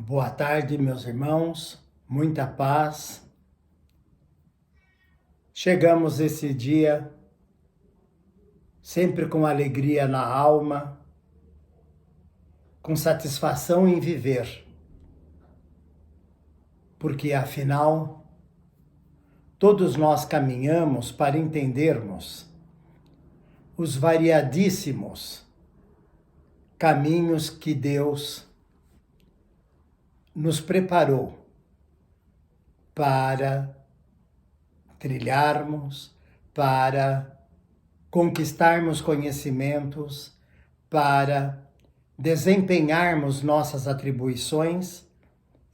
Boa tarde, meus irmãos, muita paz. Chegamos esse dia sempre com alegria na alma, com satisfação em viver, porque afinal, todos nós caminhamos para entendermos os variadíssimos caminhos que Deus nos preparou para trilharmos, para conquistarmos conhecimentos, para desempenharmos nossas atribuições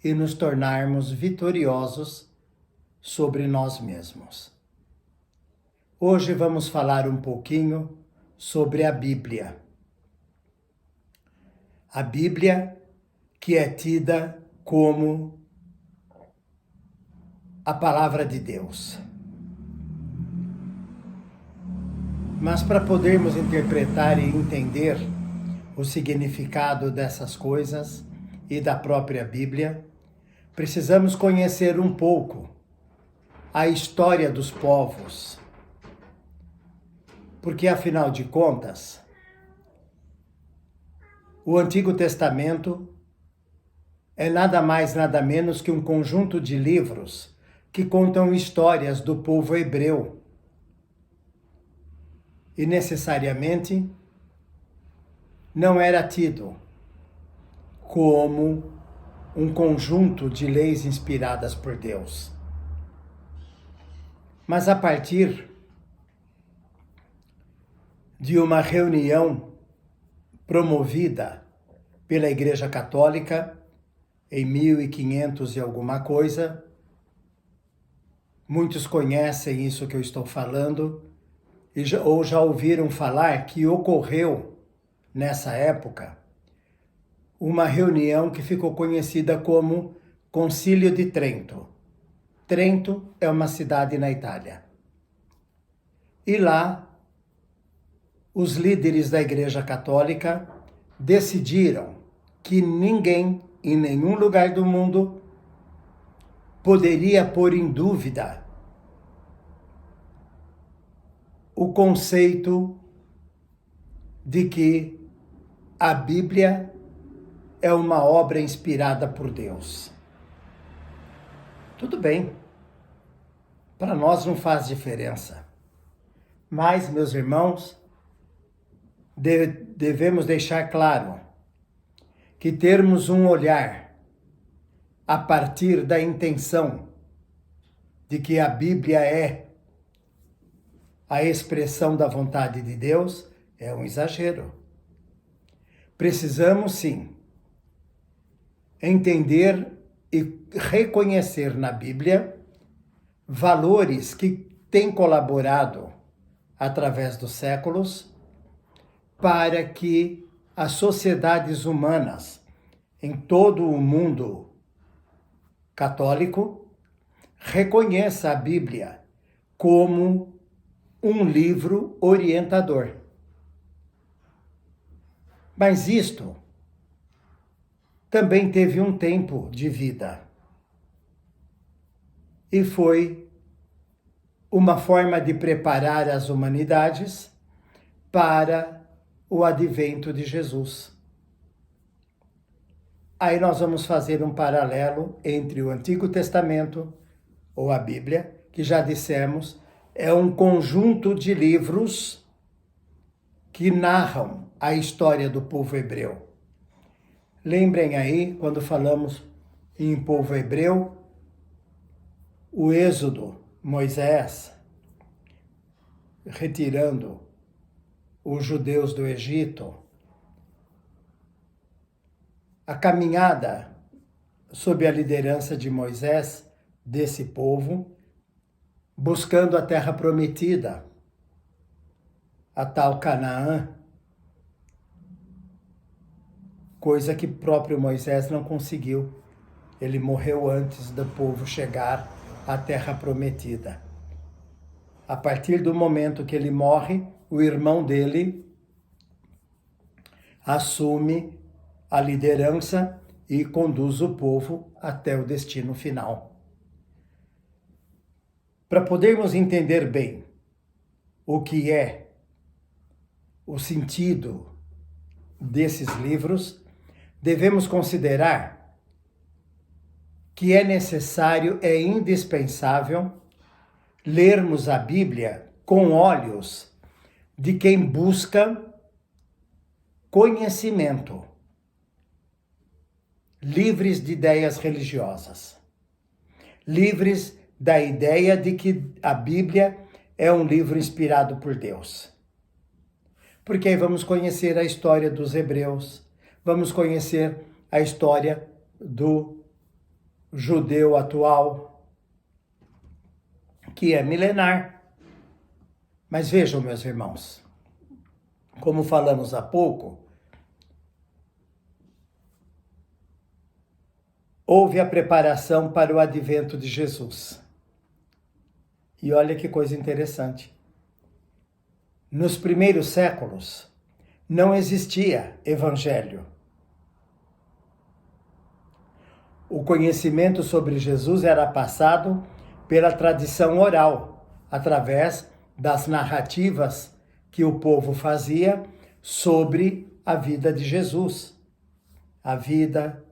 e nos tornarmos vitoriosos sobre nós mesmos. Hoje vamos falar um pouquinho sobre a Bíblia. A Bíblia que é tida como a palavra de Deus. Mas para podermos interpretar e entender o significado dessas coisas e da própria Bíblia, precisamos conhecer um pouco a história dos povos. Porque, afinal de contas, o Antigo Testamento é nada mais, nada menos que um conjunto de livros que contam histórias do povo hebreu. E necessariamente não era tido como um conjunto de leis inspiradas por Deus. Mas a partir de uma reunião promovida pela Igreja Católica em 1500 e alguma coisa, muitos conhecem isso que eu estou falando, ou já ouviram falar que ocorreu, nessa época, uma reunião que ficou conhecida como Concílio de Trento. Trento é uma cidade na Itália. E lá, os líderes da Igreja Católica decidiram que ninguém, em nenhum lugar do mundo, poderia pôr em dúvida o conceito de que a Bíblia é uma obra inspirada por Deus. Tudo bem, para nós não faz diferença. Mas, meus irmãos, devemos deixar claro que termos um olhar a partir da intenção de que a Bíblia é a expressão da vontade de Deus é um exagero. Precisamos, sim, entender e reconhecer na Bíblia valores que têm colaborado através dos séculos para que as sociedades humanas em todo o mundo católico reconheça a Bíblia como um livro orientador. Mas isto também teve um tempo de vida. E foi uma forma de preparar as humanidades para o advento de Jesus. Aí nós vamos fazer um paralelo entre o Antigo Testamento, ou a Bíblia, que já dissemos, é um conjunto de livros que narram a história do povo hebreu. Lembrem aí, quando falamos em povo hebreu, o Êxodo, Moisés, retirando os judeus do Egito, a caminhada sob a liderança de Moisés, desse povo, buscando a terra prometida, a tal Canaã, coisa que próprio Moisés não conseguiu. Ele morreu antes do povo chegar à terra prometida. A partir do momento que ele morre, o irmão dele assume a liderança e conduz o povo até o destino final. Para podermos entender bem o que é o sentido desses livros, devemos considerar que é necessário, é indispensável, lermos a Bíblia com olhos de quem busca conhecimento, livres de ideias religiosas, livres da ideia de que a Bíblia é um livro inspirado por Deus. Porque aí vamos conhecer a história dos hebreus, vamos conhecer a história do judeu atual, que é milenar. Mas vejam, meus irmãos, como falamos há pouco, houve a preparação para o advento de Jesus. E olha que coisa interessante. Nos primeiros séculos, não existia evangelho. O conhecimento sobre Jesus era passado pela tradição oral, através das narrativas que o povo fazia sobre a vida de Jesus, a vida,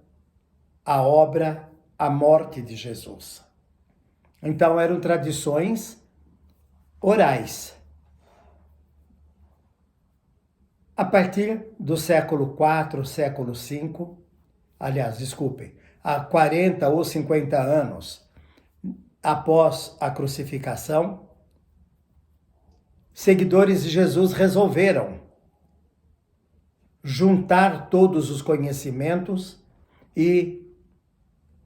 a obra, a morte de Jesus. Então eram tradições orais. A partir do século IV, século V, aliás, desculpem, há 40 ou 50 anos após a crucificação, seguidores de Jesus resolveram juntar todos os conhecimentos e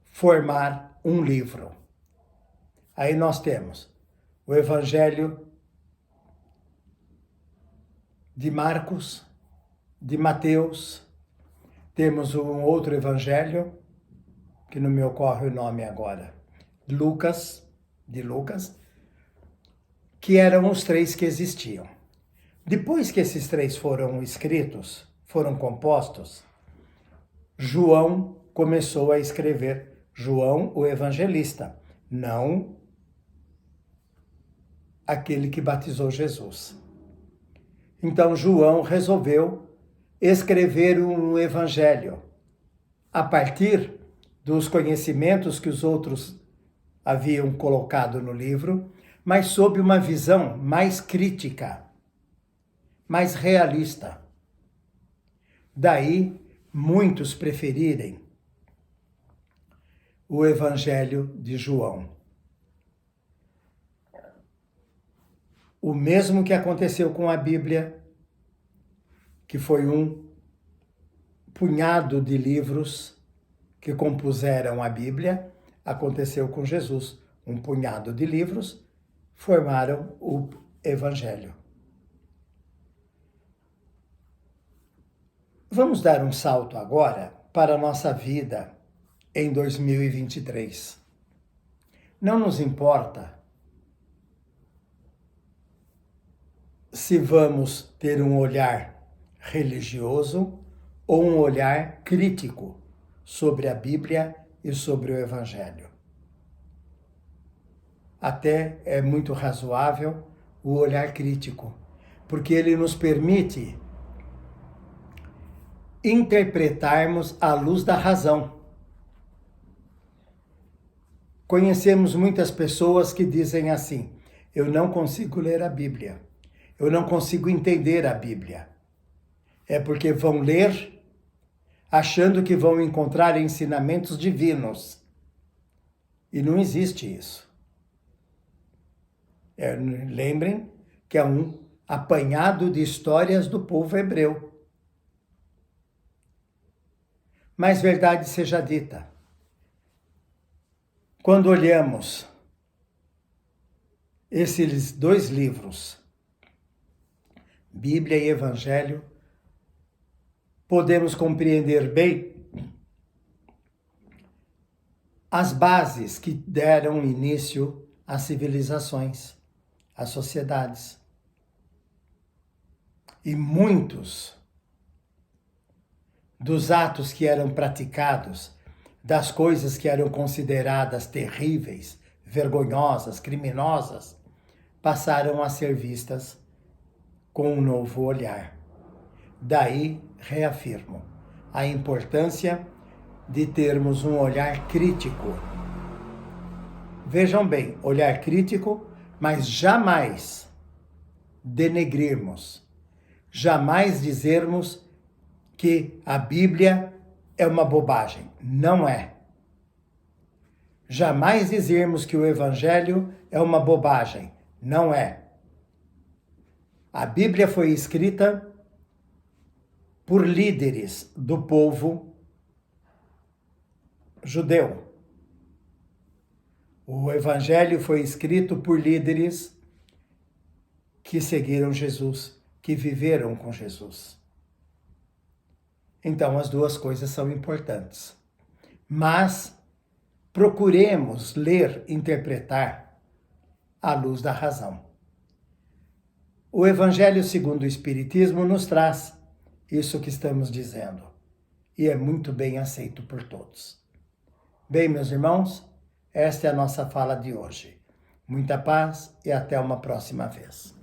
formar um livro. Aí nós temos o Evangelho de Marcos, de Mateus, temos um outro evangelho, que não me ocorre o nome agora, de Lucas, que eram os três que existiam. Depois que esses três foram escritos, foram compostos, João começou a escrever, João o evangelista, não aquele que batizou Jesus. Então João resolveu escrever um evangelho a partir dos conhecimentos que os outros haviam colocado no livro, mas sob uma visão mais crítica, mais realista. Daí, muitos preferirem o Evangelho de João. O mesmo que aconteceu com a Bíblia, que foi um punhado de livros que compuseram a Bíblia, aconteceu com Jesus. Um punhado de livros formaram o Evangelho. Vamos dar um salto agora para a nossa vida em 2023. Não nos importa se vamos ter um olhar religioso ou um olhar crítico sobre a Bíblia e sobre o Evangelho. Até é muito razoável o olhar crítico, porque ele nos permite interpretarmos à luz da razão. Conhecemos muitas pessoas que dizem assim: eu não consigo ler a Bíblia, eu não consigo entender a Bíblia. É porque vão ler achando que vão encontrar ensinamentos divinos. E não existe isso. Lembrem que é um apanhado de histórias do povo hebreu. Mas verdade seja dita, quando olhamos esses dois livros, Bíblia e Evangelho, podemos compreender bem as bases que deram início às civilizações, às sociedades. E muitos dos atos que eram praticados, das coisas que eram consideradas terríveis, vergonhosas, criminosas, passaram a ser vistas com um novo olhar. Daí, reafirmo a importância de termos um olhar crítico. Vejam bem, olhar crítico, mas jamais denegrirmos, jamais dizermos que a Bíblia é uma bobagem. Não é. Jamais dizermos que o Evangelho é uma bobagem. Não é. A Bíblia foi escrita por líderes do povo judeu. O Evangelho foi escrito por líderes que seguiram Jesus, que viveram com Jesus. Então, as duas coisas são importantes. Mas procuremos ler, interpretar à luz da razão. O Evangelho segundo o Espiritismo nos traz isso que estamos dizendo, e é muito bem aceito por todos. Bem, meus irmãos, esta é a nossa fala de hoje. Muita paz e até uma próxima vez.